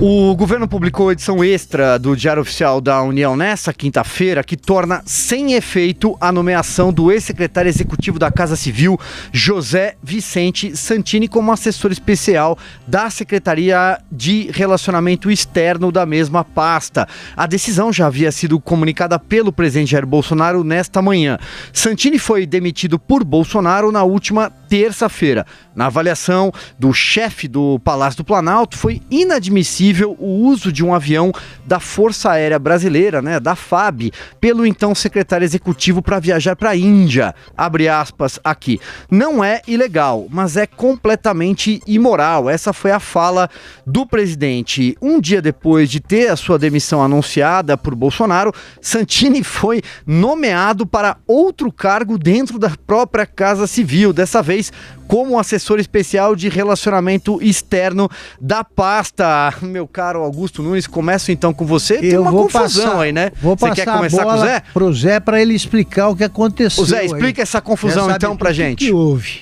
O governo publicou a edição extra do Diário Oficial da União nesta quinta-feira, que torna sem efeito a nomeação do ex-secretário executivo da Casa Civil, José Vicente Santini, como assessor especial da Secretaria de Relacionamento Externo da mesma pasta. A decisão já havia sido comunicada pelo presidente Jair Bolsonaro nesta manhã. Santini foi demitido por Bolsonaro na última terça-feira. Na avaliação do chefe do Palácio do Planalto, foi inadmissível o uso de um avião da Força Aérea Brasileira, da FAB, pelo então secretário executivo para viajar para a Índia. Abre aspas aqui. Não é ilegal, mas é completamente imoral. Essa foi a fala do presidente. Um dia depois de ter a sua demissão anunciada por Bolsonaro, Santini foi nomeado para outro cargo dentro da própria Casa Civil, dessa vez como assessor especial de relacionamento externo da pasta. Meu caro Augusto Nunes, começo então com você. Tem uma confusão aí, né? Vou você passar quer começar a bola com o Zé? Pro Zé para ele explicar o que aconteceu. O Zé, explica essa confusão então pra gente. O que houve?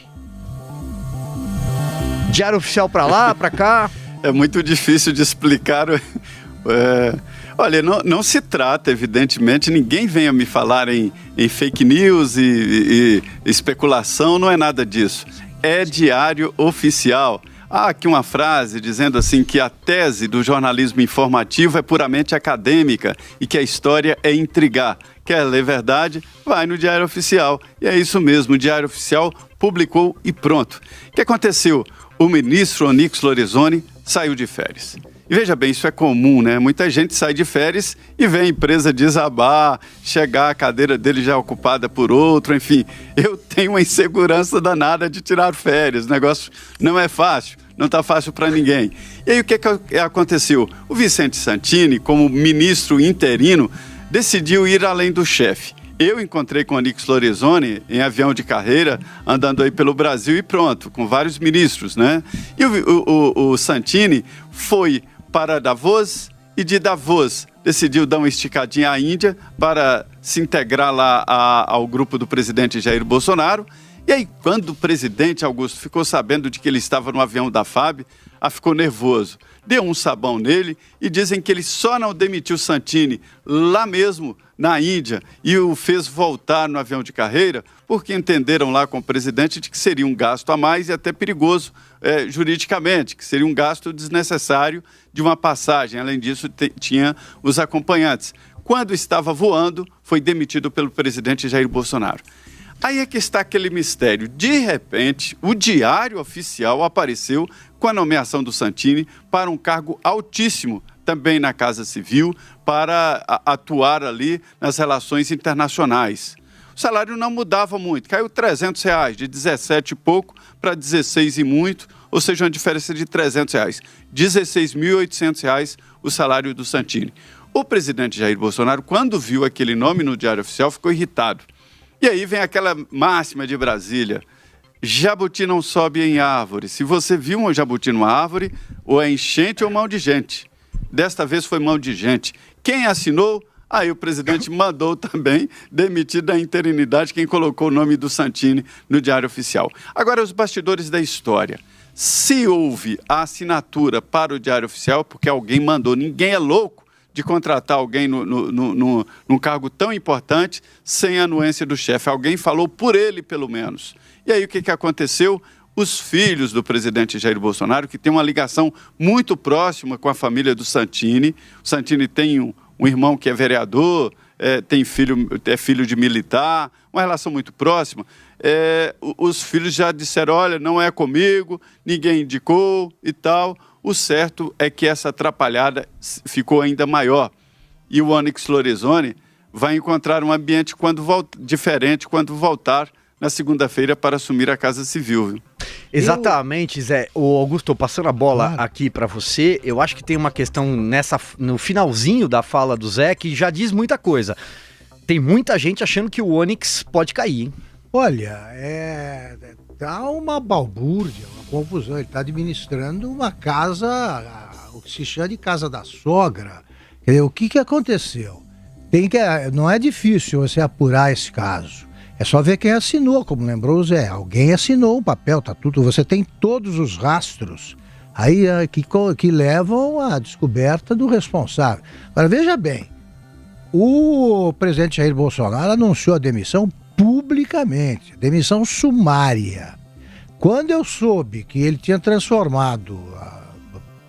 Diário Oficial pra lá, pra cá. É muito difícil de explicar. Olha, não se trata, evidentemente, ninguém venha me falar em fake news e especulação, não é nada disso. É Diário Oficial. Há aqui uma frase dizendo assim que a tese do jornalismo informativo é puramente acadêmica e que a história é intrigar. Quer ler verdade? Vai no Diário Oficial. E é isso mesmo, o Diário Oficial publicou e pronto. O que aconteceu? O ministro Onyx Lorenzoni saiu de férias. E veja bem, isso é comum, né? Muita gente sai de férias e vê a empresa desabar, chegar a cadeira dele já ocupada por outro, enfim. Eu tenho uma insegurança danada de tirar férias, o negócio não é fácil, não está fácil para ninguém. E aí o que aconteceu? O Vicente Santini, como ministro interino, decidiu ir além do chefe. Eu encontrei com o Onyx Lorenzoni em avião de carreira, andando aí pelo Brasil e pronto, com vários ministros, né? E o Santini foi para Davos e de Davos decidiu dar uma esticadinha à Índia para se integrar lá ao grupo do presidente Jair Bolsonaro. E aí, quando o presidente Augusto ficou sabendo de que ele estava no avião da FAB, ficou nervoso. Deu um sabão nele e dizem que ele só não demitiu Santini lá mesmo na Índia e o fez voltar no avião de carreira porque entenderam lá com o presidente de que seria um gasto a mais e até perigoso juridicamente, que seria um gasto desnecessário de uma passagem. Além disso, tinha os acompanhantes. Quando estava voando, foi demitido pelo presidente Jair Bolsonaro. Aí é que está aquele mistério. De repente, o Diário Oficial apareceu com a nomeação do Santini para um cargo altíssimo, também na Casa Civil, para atuar ali nas relações internacionais. O salário não mudava muito, caiu R$300, de 17 e pouco para 16 e muito, ou seja, uma diferença de R$300. R$16.800 o salário do Santini. O presidente Jair Bolsonaro, quando viu aquele nome no Diário Oficial, ficou irritado. E aí vem aquela máxima de Brasília: jabuti não sobe em árvore. Se você viu um jabuti numa árvore, ou é enchente ou mão de gente. Desta vez foi mão de gente. Quem assinou? Aí o presidente mandou também demitir da interinidade quem colocou o nome do Santini no Diário Oficial. Agora, os bastidores da história. Se houve a assinatura para o Diário Oficial, porque alguém mandou, ninguém é louco de contratar alguém num cargo tão importante sem a anuência do chefe. Alguém falou por ele, pelo menos. E aí o que aconteceu? Os filhos do presidente Jair Bolsonaro, que tem uma ligação muito próxima com a família do Santini. O Santini tem um irmão que é vereador, é filho de militar, uma relação muito próxima. Os filhos já disseram: olha, não é comigo, ninguém indicou e tal. O certo é que essa atrapalhada ficou ainda maior. E o Onyx Lorenzoni vai encontrar um ambiente diferente quando voltar na segunda-feira para assumir a Casa Civil. Viu? Exatamente, Zé. O Augusto, passando a bola aqui para você, eu acho que tem uma questão no finalzinho da fala do Zé que já diz muita coisa. Tem muita gente achando que o Onyx pode cair, hein? Olha, tá uma balbúrdia, uma confusão. Ele está administrando uma casa, o que se chama de casa da sogra. Quer dizer, o que aconteceu? Não é difícil você apurar esse caso. É só ver quem assinou, como lembrou o Zé. Alguém assinou um papel, tá tudo. Você tem todos os rastros Aí que levam à descoberta do responsável. Agora, veja bem, o presidente Jair Bolsonaro anunciou a demissão publicamente, demissão sumária. Quando eu soube que ele tinha transformado,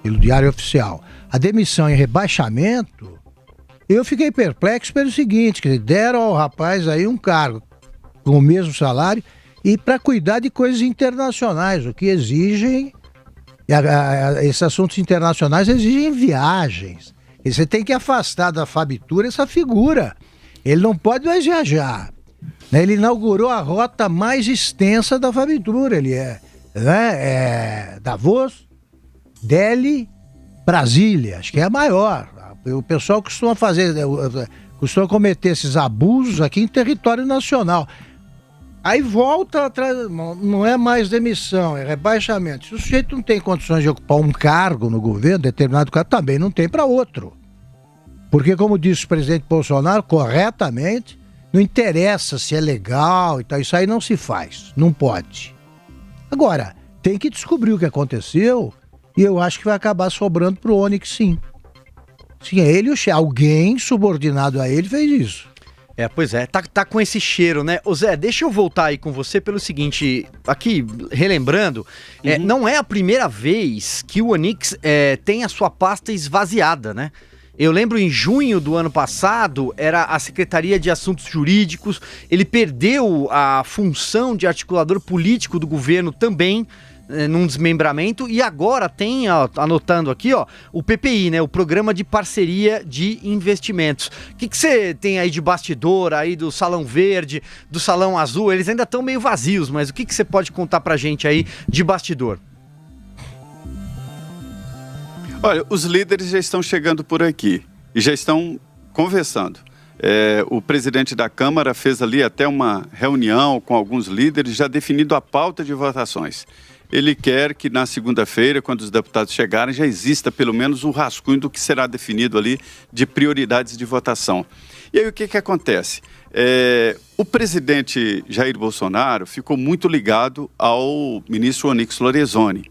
pelo Diário Oficial, a demissão em rebaixamento, eu fiquei perplexo pelo seguinte, que deram ao rapaz aí um cargo com o mesmo salário e para cuidar de coisas internacionais, o que exigem, esses assuntos internacionais exigem viagens. E você tem que afastar da Fabitura essa figura. Ele não pode mais viajar. Ele inaugurou a rota mais extensa da Fabitura. Ele é Davos, Delhi, Brasília. Acho que é a maior. O pessoal costuma cometer esses abusos aqui em território nacional. Aí volta atrás, não é mais demissão, é rebaixamento. Se o sujeito não tem condições de ocupar um cargo no governo, determinado cargo, também não tem para outro. Porque, como disse o presidente Bolsonaro, corretamente, não interessa se é legal e tal, isso aí não se faz, não pode. Agora, tem que descobrir o que aconteceu e eu acho que vai acabar sobrando pro Onyx, sim. Sim, é ele e o chefe. Alguém subordinado a ele fez isso. Pois é, tá com esse cheiro, né? Ô Zé, deixa eu voltar aí com você pelo seguinte, aqui, relembrando, não é a primeira vez que o Onyx tem a sua pasta esvaziada, né? Eu lembro em junho do ano passado, era a Secretaria de Assuntos Jurídicos, ele perdeu a função de articulador político do governo também, num desmembramento, e agora tem, anotando aqui, o PPI, né, o Programa de Parceria de Investimentos. O que você tem aí de bastidor, aí do Salão Verde, do Salão Azul? Eles ainda estão meio vazios, mas o que você pode contar pra gente aí de bastidor? Olha, os líderes já estão chegando por aqui e já estão conversando. O presidente da Câmara fez ali até uma reunião com alguns líderes, já definindo a pauta de votações. Ele quer que na segunda-feira, quando os deputados chegarem, já exista pelo menos um rascunho do que será definido ali de prioridades de votação. E aí o que acontece? O presidente Jair Bolsonaro ficou muito ligado ao ministro Onyx Lorenzoni.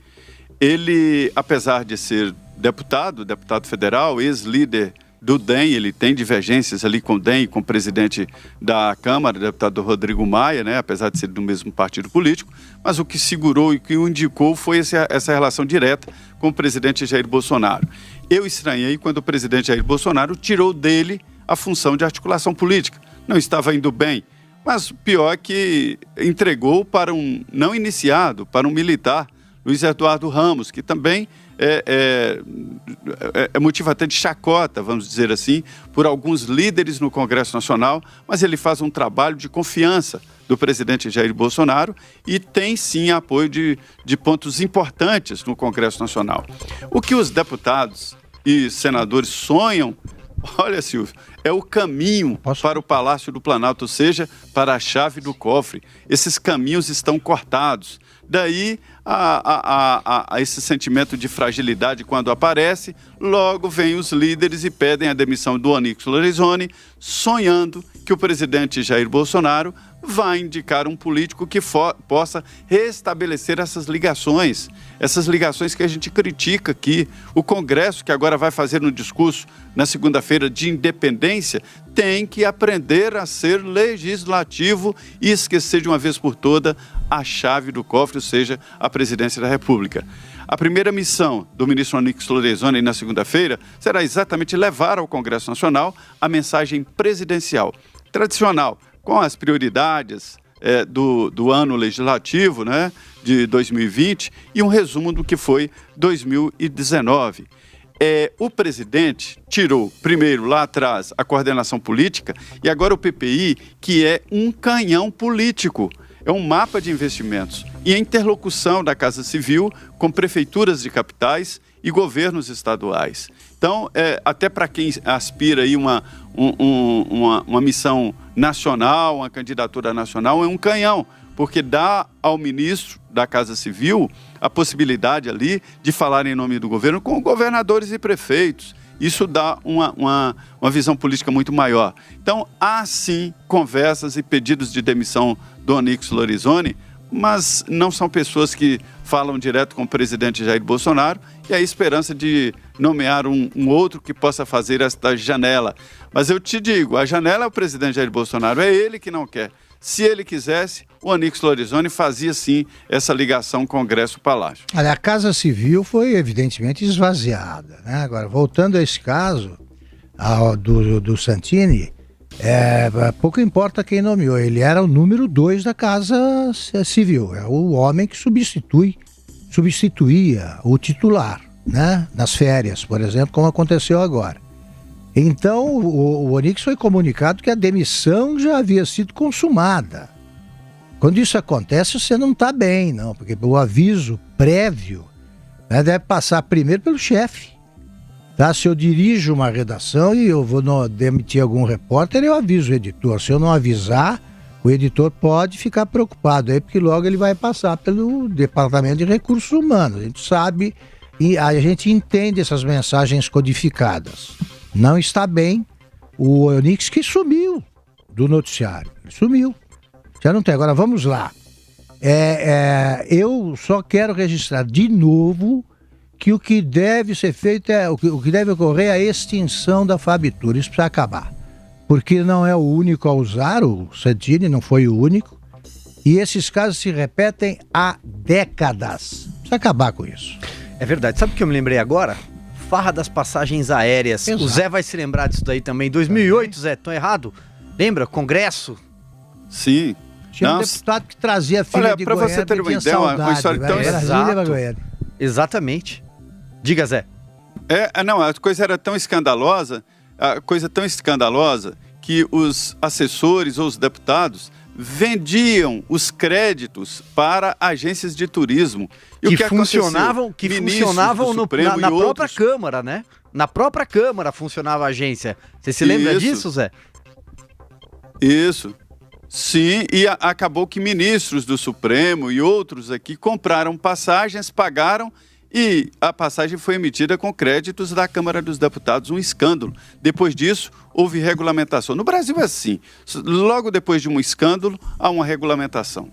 Ele, apesar de ser deputado federal, ex-líder do DEM, ele tem divergências ali com o DEM e com o presidente da Câmara, o deputado Rodrigo Maia, né, apesar de ser do mesmo partido político, mas o que segurou e que o indicou foi essa relação direta com o presidente Jair Bolsonaro. Eu estranhei quando o presidente Jair Bolsonaro tirou dele a função de articulação política. Não estava indo bem, mas pior que entregou para um não iniciado, para um militar, Luiz Eduardo Ramos, que também é motivo até de chacota, vamos dizer assim, por alguns líderes no Congresso Nacional, mas ele faz um trabalho de confiança do presidente Jair Bolsonaro e tem sim apoio de pontos importantes no Congresso Nacional. O que os deputados e senadores sonham, olha, Silvio, é o caminho para o Palácio do Planalto, ou seja, para a chave do cofre. Esses caminhos estão cortados. Daí, a esse sentimento de fragilidade, quando aparece, logo vêm os líderes e pedem a demissão do Onyx Lorenzoni, sonhando que o presidente Jair Bolsonaro vai indicar um político que possa restabelecer essas ligações que a gente critica aqui. O Congresso, que agora vai fazer um discurso na segunda-feira de independência, tem que aprender a ser legislativo e esquecer de uma vez por toda a chave do cofre, ou seja, a presidência da República. A primeira missão do ministro Onyx Lorenzoni na segunda-feira será exatamente levar ao Congresso Nacional a mensagem presidencial, tradicional, com as prioridades do ano legislativo, né, de 2020 e um resumo do que foi 2019. O presidente tirou, primeiro, lá atrás, a coordenação política e agora o PPI, que é um canhão político. É um mapa de investimentos e a interlocução da Casa Civil com prefeituras de capitais e governos estaduais. Então, até para quem aspira aí uma missão nacional, uma candidatura nacional, é um canhão, porque dá ao ministro da Casa Civil a possibilidade ali de falar em nome do governo com governadores e prefeitos. Isso dá uma visão política muito maior. Então, há sim conversas e pedidos de demissão do Onyx Lorenzoni mas não são pessoas que falam direto com o presidente Jair Bolsonaro, e a esperança de nomear um outro que possa fazer esta janela. Mas eu te digo, a janela é o presidente Jair Bolsonaro, é ele que não quer. Se ele quisesse, o Onyx Lorenzoni fazia sim essa ligação Congresso-Palácio. Olha, a Casa Civil foi evidentemente esvaziada, né? Agora, voltando a esse caso do Santini, pouco importa quem nomeou, ele era o número 2 da Casa Civil, é o homem que substituía o titular, né? Nas férias, por exemplo, como aconteceu agora. Então, o Onyx foi comunicado que a demissão já havia sido consumada. Quando isso acontece, você não está bem, não, porque o aviso prévio, né, deve passar primeiro pelo chefe. Tá? Se eu dirijo uma redação e eu vou demitir algum repórter, eu aviso o editor. Se eu não avisar, o editor pode ficar preocupado, aí, porque logo ele vai passar pelo Departamento de Recursos Humanos. A gente sabe e a gente entende essas mensagens codificadas. Não está bem o Onyx, que sumiu do noticiário. Ele sumiu. Já não tem. Agora vamos lá. Eu só quero registrar de novo que o que deve ser feito o que deve ocorrer é a extinção da Fabitur. Isso precisa acabar. Porque não é o único a usar, o Santini não foi o único. E esses casos se repetem há décadas. Precisa acabar com isso. É verdade. Sabe o que eu me lembrei agora? Farra das passagens aéreas. Exato. O Zé vai se lembrar disso daí também. 2008, Zé, tô errado? Lembra? Congresso? Sim. Tinha um deputado que trazia a filha de Goiânia, você ter uma tinha ideia, uma saudade, história tão Brasília, Exatamente. Diga, Zé. Não, a coisa era tão escandalosa, que os assessores ou os deputados vendiam os créditos para agências de turismo. E que funcionavam na própria Câmara, né? Na própria Câmara funcionava a agência. Você se lembra disso, Zé? Isso. Sim, e acabou que ministros do Supremo e outros aqui compraram passagens, pagaram, e a passagem foi emitida com créditos da Câmara dos Deputados, um escândalo. Depois disso, houve regulamentação. No Brasil é assim, logo depois de um escândalo, há uma regulamentação.